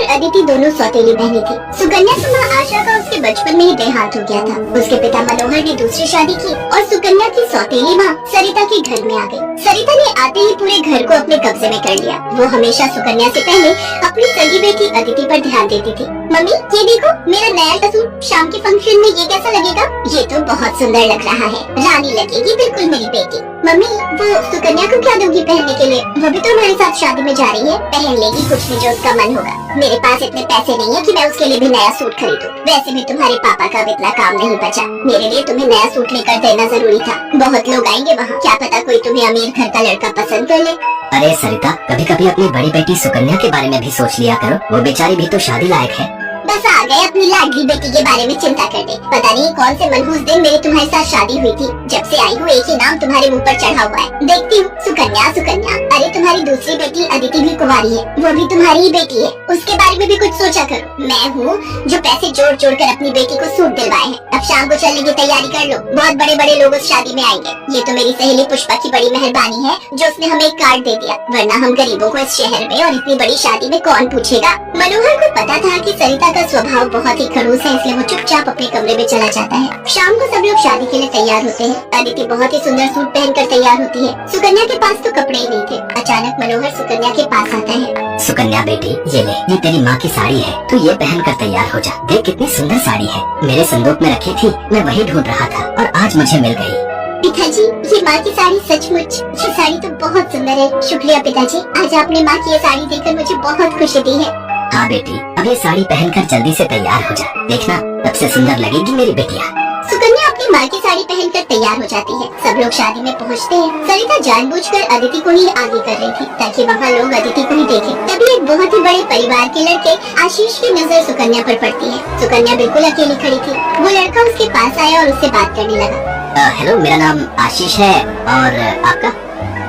अदिति दोनों सौतेली बहनें थी। सुकन्या की मां आशा का उसके बचपन में ही देहांत हो गया था। उसके पिता मनोहर ने दूसरी शादी की और सुकन्या की सौतेली मां सरिता के घर में आ गई। सरिता ने आते ही पूरे घर को अपने कब्जे में कर लिया। वो हमेशा सुकन्या से पहले अपनी सगी बेटी अदिति पर ध्यान देती थी। मम्मी ये देखो मेरा नया सूट, शाम के फंक्शन में ये कैसा लगेगा? ये तो बहुत सुंदर लग रहा है, रानी लगेगी बिल्कुल मेरी बेटी। मम्मी वो सुकन्या को क्या दोगी पहनने के लिए? वो भी तो हमारे साथ शादी में जा रही है, पहन लेगी कुछ भी जो उसका मन होगा। मेरे पास इतने पैसे नहीं है कि मैं उसके लिए भी नया सूट खरीदूं। वैसे भी तुम्हारे पापा का अब इतना काम नहीं बचा। मेरे लिए तुम्हें नया सूट लेकर देना जरूरी था। बहुत लोग आएंगे वहाँ, क्या पता कोई तुम्हें अमीर घर का लड़का पसंद कर ले। अरे सरिता, कभी कभी अपनी बड़ी बेटी सुकन्या के बारे में भी सोच लिया करो। वो बेचारी भी तो शादी लायक है। बस आ गए अपनी लाडली बेटी के बारे में चिंता करने। पता नहीं कौन से मनहूस दिन मेरी तुम्हारे साथ शादी हुई थी। जब से आई हूँ एक ही नाम तुम्हारे मुंह पर चढ़ा हुआ है। देखती हूँ सुकन्या सुकन्या। अरे तुम्हारी दूसरी बेटी अदिति भी कुंवारी है, वो भी तुम्हारी ही बेटी है। उसके बारे में भी कुछ सोचा करो। मैं हूँ जो पैसे जोड़ जोड़ कर अपनी बेटी को सूट दिलवाए हैं। अब शाम को चलने की तैयारी कर लो, बहुत बड़े बड़े लोग उस शादी में आएंगे। ये तो मेरी सहेली पुष्पा की बड़ी मेहरबानी है जो उसने हमें एक कार्ड दे दिया, वरना हम गरीबों को इस शहर में और इतनी बड़ी शादी में कौन पूछेगा। मनोहर को पता था कि सरिता का स्वभाव बहुत ही खड़ूस है, इसलिए वो चुपचाप अपने कमरे में चला जाता है। शाम को सब लोग शादी के लिए तैयार होते हैं। अदिति बहुत ही सुंदर सूट पहनकर तैयार होती है। सुकन्या के पास तो कपड़े ही नहीं थे। अचानक मनोहर सुकन्या के पास आता है। सुकन्या बेटी, ये ले, ये तेरी माँ की साड़ी है, तू ये पहन कर तैयार हो जा। देख कितनी सुंदर साड़ी है, मेरे संदूक में रखी थी, मैं वही ढूंढ रहा था और आज मुझे मिल गई। पिताजी ये माँ की साड़ी सचमुच, ये साड़ी तो बहुत सुंदर है। शुक्रिया पिताजी, आज आपने माँ की ये साड़ी देखकर मुझे बहुत खुशी दी है। हाँ बेटी, अब ये साड़ी पहनकर जल्दी से तैयार हो जा, देखना तब से सुंदर लगेगी मेरी बेटिया। सुकन्या अपनी माँ की साड़ी पहनकर तैयार हो जाती है। सब लोग शादी में पहुँचते हैं। सरिता जानबूझकर अदिति को ही आगे कर रही थी ताकि वहाँ लोग अदिति को ही देखें। तभी एक बहुत ही बड़े परिवार के लड़के आशीष की नजर सुकन्या पर पड़ती है। सुकन्या बिल्कुल अकेली खड़ी थी। वो लड़का उसके पास आया और उससे बात करने लगा। हेलो, मेरा नाम आशीष है और आपका?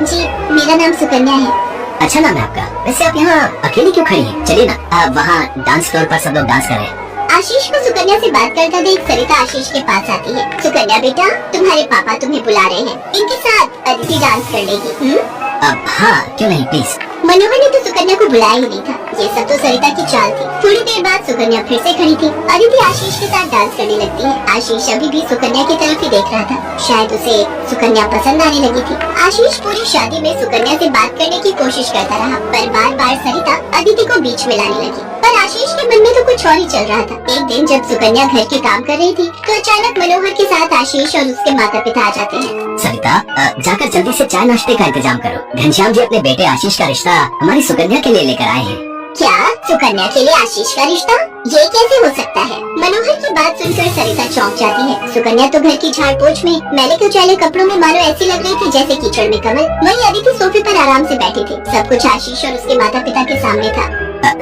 जी मेरा नाम सुकन्या है। अच्छा नाम है आपका। वैसे आप यहाँ अकेली क्यों खड़ी हैं? चलिए ना, वहाँ डांस फ्लोर पर सब लोग डांस कर रहे हैं। आशीष को सुकन्या से बात करता देख सरिता आशीष के पास आती है। सुकन्या बेटा, तुम्हारे पापा तुम्हें बुला रहे हैं, इनके साथ अदिति डांस कर लेगी। अब हाँ, क्यों नहीं, प्लीज। मनोहर ने तो सुकन्या को बुलाया ही नहीं था। ये सब तो सरिता की चाल थी। थोड़ी देर बाद सुकन्या फिर से खड़ी थी। अदिति आशीष के साथ डांस करने लगती है। आशीष अभी भी सुकन्या की तरफ ही देख रहा था, शायद उसे सुकन्या पसंद आने लगी थी। आशीष पूरी शादी में सुकन्या से बात करने की कोशिश करता रहा, पर बार बार सरिता अदिति को बीच में लाने लगी। पर आशीष के मन में तो कुछ और ही चल रहा था। एक दिन जब सुकन्या घर के काम कर रही थी तो अचानक मनोहर के साथ आशीष और उसके माता पिता आ जाते हैं। सरिता, जाकर जल्दी से चाय नाश्ते का इंतजाम करो। घनश्याम जी अपने बेटे आशीष का रिश्ता हमारी सुकन्या के लिए लेकर आए हैं। क्या सुकन्या के लिए आशीष का रिश्ता? ये कैसे हो सकता है? मनोहर की बात सुनकर सरिता चौंक जाती है। सुकन्या तो घर की झाड़ पोंछ में मैले कुचैले कपड़ों में मानो ऐसी लग रही थी जैसे कीचड़ में कमल। वहीं अदिति सोफे पर आराम से बैठी थी। सब कुछ आशीष और उसके माता पिता के सामने था।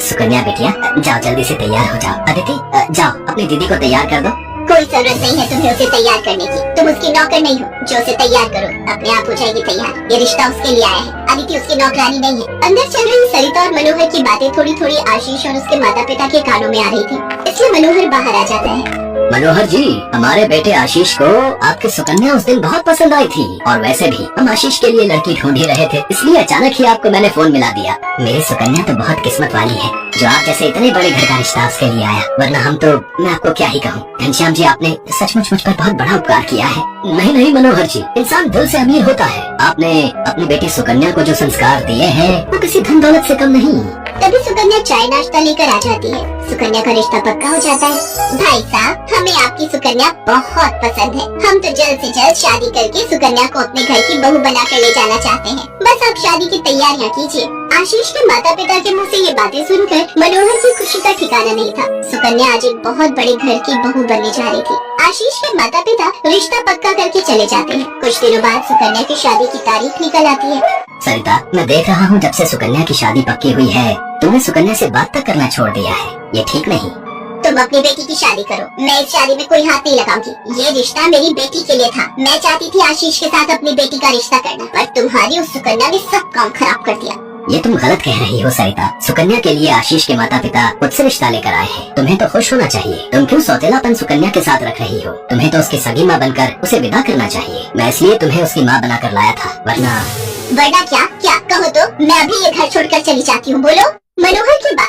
सुकन्या बेटिया, जाओ जल्दी से तैयार हो जाओ। अदिति, जाओ अपनी दीदी को तैयार कर दो। कोई जरूरत नहीं है तुम्हें उसे तैयार करने की। तुम उसकी नौकर नहीं हो जो उसे तैयार करो, अपने आप हो जाएगी तैयार। ये रिश्ता उसके लिए आया है, अदिति उसकी नौकरानी नहीं है। अंदर चल रही सरिता और मनोहर की बातें थोड़ी थोड़ी आशीष और उसके माता पिता के कानों में आ रही थी, इसलिए मनोहर बाहर आ जाता है। मनोहर जी, हमारे बेटे आशीष को आपकी सुकन्या उस दिन बहुत पसंद आई थी और वैसे भी हम आशीष के लिए लड़की ढूंढ ही रहे थे, इसलिए अचानक ही आपको मैंने फोन मिला दिया। मेरी सुकन्या तो बहुत किस्मत वाली है जो आप जैसे इतने बड़े घर का रिश्ता उसके लिए आया, वरना हम तो, मैं आपको क्या ही कहूँ। घनश्याम जी, आपने सचमुच मुझ पर बहुत बड़ा उपकार किया है। नहीं नहीं मनोहर जी, इंसान दिल से अमीर होता है। आपने अपनी बेटी सुकन्या को जो संस्कार दिए हैं वो किसी धन दौलत से कम नहीं। तभी सुकन्या चाय नाश्ता लेकर आ जाती है। सुकन्या का रिश्ता पक्का हो जाता है। भाई साहब, हमें आपकी सुकन्या बहुत पसंद है। हम तो जल्द से जल्द शादी करके सुकन्या को अपने घर की बहू बनाकर ले जाना चाहते हैं। बस आप शादी की तैयारियां कीजिए। आशीष के माता पिता के मुंह से ये बातें सुनकर मनोहर की खुशी का ठिकाना नहीं था। सुकन्या आज एक बहुत बड़े घर की बहू बनने जा रही थी। आशीष के माता पिता रिश्ता पक्का करके चले जाते हैं। कुछ दिनों बाद सुकन्या की शादी की तारीख निकल आती है। सरिता, मैं देख रहा हूँ जब से सुकन्या की शादी पक्की हुई है तुमने सुकन्या से बात तक करना छोड़ दिया है। ये ठीक नहीं। तुम अपनी बेटी की शादी करो, मैं इस शादी में कोई हाथ नहीं लगाऊंगी। ये रिश्ता मेरी बेटी के लिए था। मैं चाहती थी आशीष के साथ अपनी बेटी का रिश्ता करना, पर तुम्हारी उस सुकन्या ने सब काम खराब कर दिया। ये तुम गलत कह रही हो सरिता। सुकन्या के लिए आशीष के माता पिता मुझसे रिश्ता लेकर आए हैं। तुम्हें तो खुश होना चाहिए। तुम क्यों सौतेलापन सुकन्या के साथ रख रही हो? तुम्हें तो उसकी सगी माँ बनकर उसे विदा करना चाहिए। मैं इसलिए तुम्हें उसकी माँ बनाकर लाया था, वरना क्या? क्या कहो तो मैं अभी ये घर छोड़कर चली जाती हूँ। बोलो। मनोहर की बात